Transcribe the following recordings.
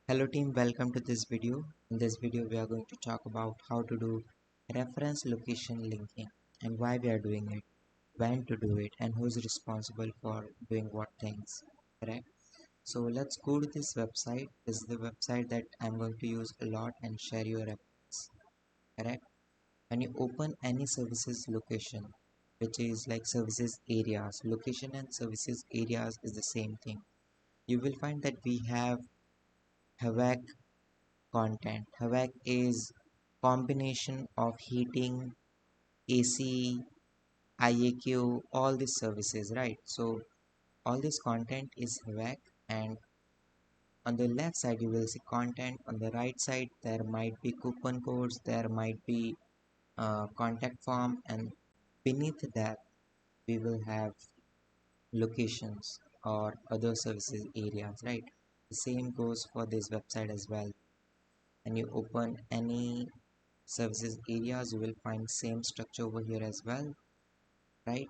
Hello team, welcome to this video. In this video we are going to talk about how to do reference location linking and why we are doing it, when to do it, and who's responsible for doing what things, correct? So let's go to this website. This is the website that I'm going to use a lot and share your reference, correct? When you open any services location, which is like services areas, location and services areas is the same thing. You will find that we have HVAC content. HVAC is combination of heating, AC, IAQ, all these services, right? So all this content is HVAC, and on the left side you will see content. On the right side there might be coupon codes, there might be contact form, and beneath that we will have locations or other services areas, right? The same goes for this website as well. And you open any services areas, you will find same structure over here as well, right?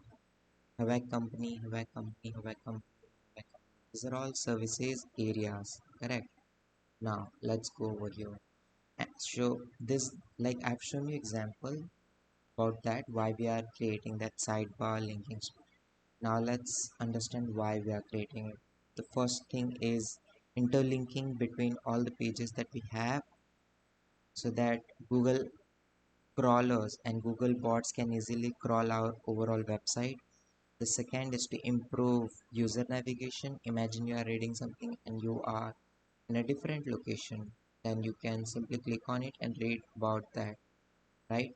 HVAC company, HVAC company, HVAC company, HVAC company. These are all services areas, correct? Now let's go over here and show this. Like I've shown you example about that, why we are creating that sidebar linking. Now let's understand why we are creating it. The first thing is interlinking between all the pages that we have, so that Google crawlers and Google bots can easily crawl our overall website. The second is to improve user navigation. Imagine you are reading something and you are in a different location, then you can simply click on it and read about that, right?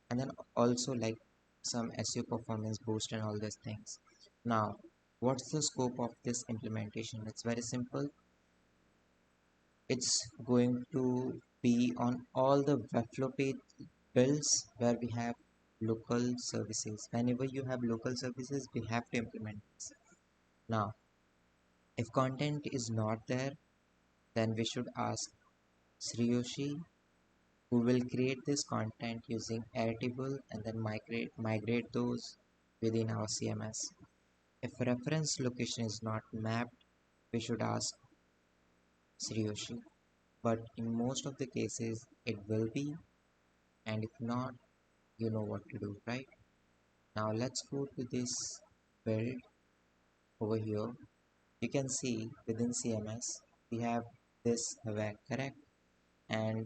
And then also like some SEO performance boost and all these things. Now, what's the scope of this implementation? It's very simple. It's going to be on all the Webflow page builds where we have local services. Whenever you have local services, we have to implement this. Now, if content is not there, then we should ask Sriyoshi, who will create this content using Airtable and then migrate those within our CMS. If reference location is not mapped, we should ask Sriyoshi. But in most of the cases, it will be, and if not, you know what to do, right? Now let's go to this build over here. You can see within CMS we have this HVAC, correct? And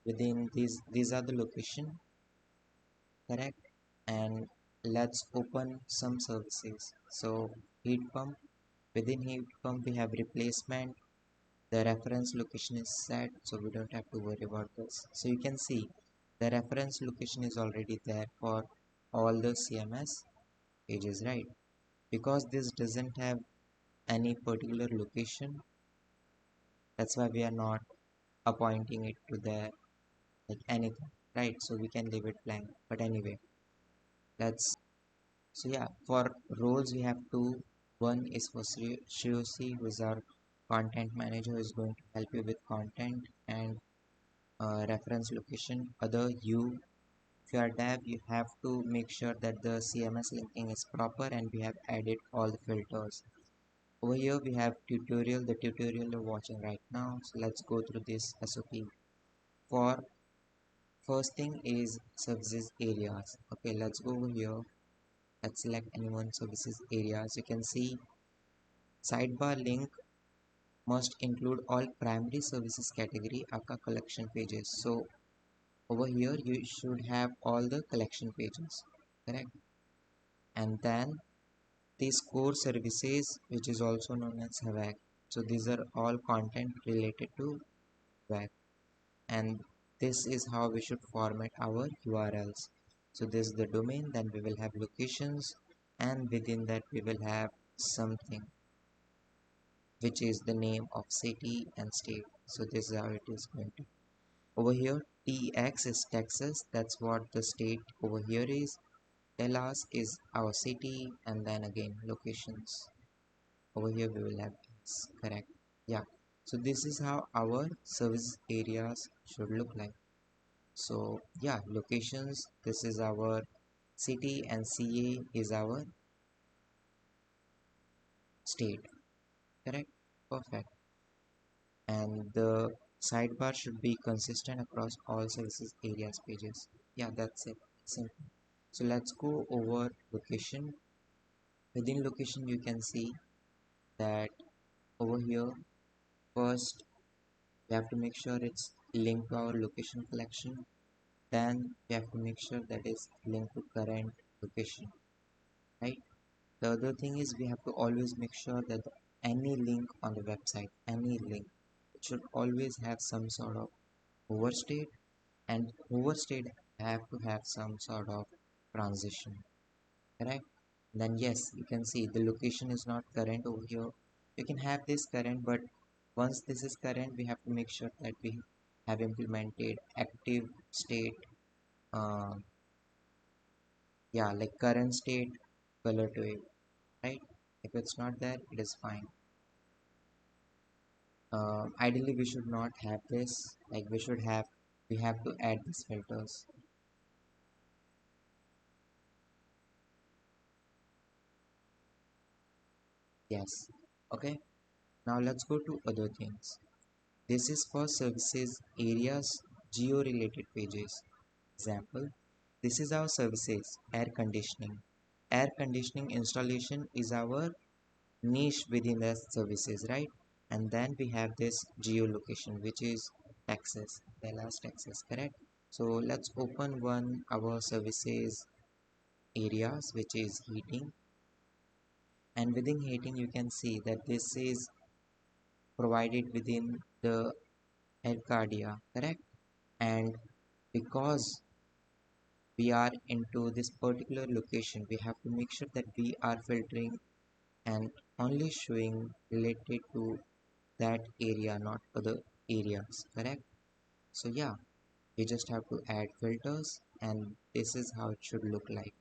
within these are the location, correct? And let's open some services. So heat pump, within heat pump we have replacement. The reference location is set, so we don't have to worry about this. So you can see the reference location is already there for all the CMS pages, right? Because this doesn't have any particular location, that's why we are not appointing it to the like anything, right? So we can leave it blank. But anyway, let's so yeah, for roles we have two. One is for Shriyoshi, who is our content manager, who is going to help you with content and reference location. Other, you, if you are dev, you have to make sure that the CMS linking is proper, and we have added all the filters. Over here we have tutorial, the tutorial you're watching right now. So let's go through this SOP. For first thing is services areas. Okay, let's go over here. Let's select any one services areas. You can see sidebar link must include all primary services category aka collection pages. So over here you should have all the collection pages, correct? And then these core services, which is also known as HVAC. So these are all content related to HVAC, and this is how we should format our URLs. So this is the domain, then we will have locations, and within that we will have something which is the name of city and state. So this is how it is going to. Over here TX is Texas, that's what the state over here is. Dallas is our city, and then again locations. Over here we will have S, correct? Yeah. So this is how our service areas should look like. So yeah, locations, this is our city, and CA is our state, correct? Perfect. and the sidebar should be consistent across all services areas pages. Yeah, that's it. Simple. So let's go over location. Within location, you can see that over here, first we have to make sure it's linked to our location collection. Then we have to make sure that is linked to current location, right? The other thing is we have to always make sure that any link on the website, any link, it should always have some sort of overstate, and overstate have to have some sort of transition, correct? Then yes, you can see the location is not current over here. You can have this current, but once this is current, we have to make sure that we have implemented active state, uh, yeah, like current state color to it, right? If it's not there, it is fine. Ideally we should not have this, like we have to add these filters. Yes. Okay, now let's go to other things. This is for services areas, geo related pages. Example, this is our services air conditioning. Air conditioning installation is our niche within the services, right? And then we have this geolocation, which is Texas, Dallas, Texas, correct? So let's open one our services areas, which is heating, and within heating you can see that this is provided within the Arcadia, correct? And because we are into this particular location, we have to make sure that we are filtering and only showing related to that area, not other areas, correct? So yeah, we just have to add filters, and this is how it should look like.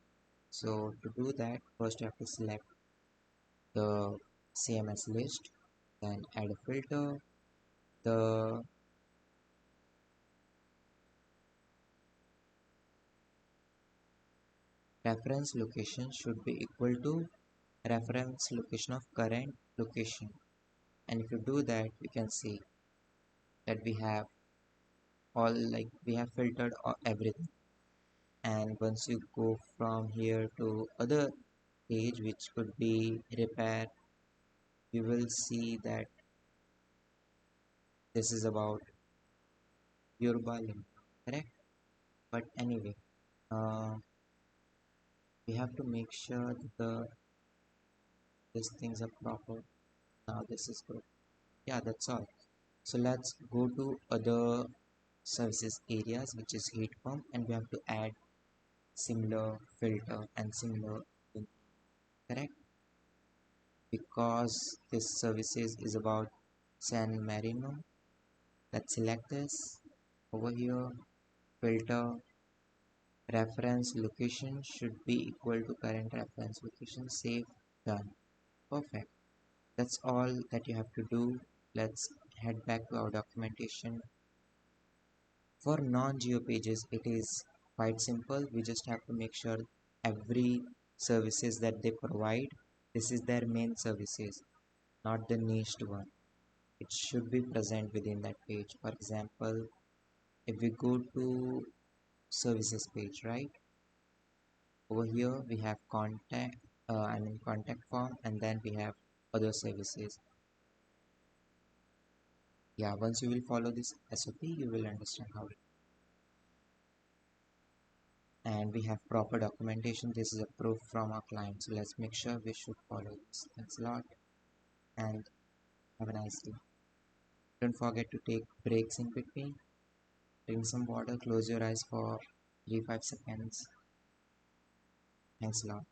So to do that, first you have to select the CMS list, then add a filter. The reference location should be equal to reference location of current location, and if you do that, you can see that we have all, like we have filtered everything. And once you go from here to other page, which could be repair, you will see that this is about your volume, correct? But anyway, uh, we have to make sure that these things are proper. Now this is good. Yeah, that's all. So let's go to other services areas, which is heat pump, and we have to add similar filter and similar thing, correct? Because this services is about San Marino. Let's select this over here. Filter reference location should be equal to current reference location. Save. Done. Perfect. That's all that you have to do. Let's head back to our documentation. For non-geo pages, it is quite simple. We just have to make sure every services that they provide, this is their main services, not the niched one. It should be present within that page. For example, if we go to services page, right? Over here we have contact, contact form, and then we have other services. Yeah, once you will follow this SOP, you will understand how it. And we have proper documentation. This is a proof from our client, so let's make sure we should follow this. Thanks a lot, and have a nice day. Don't forget to take breaks in between. Drink some water, close your eyes for 3-5 seconds. Thanks a lot.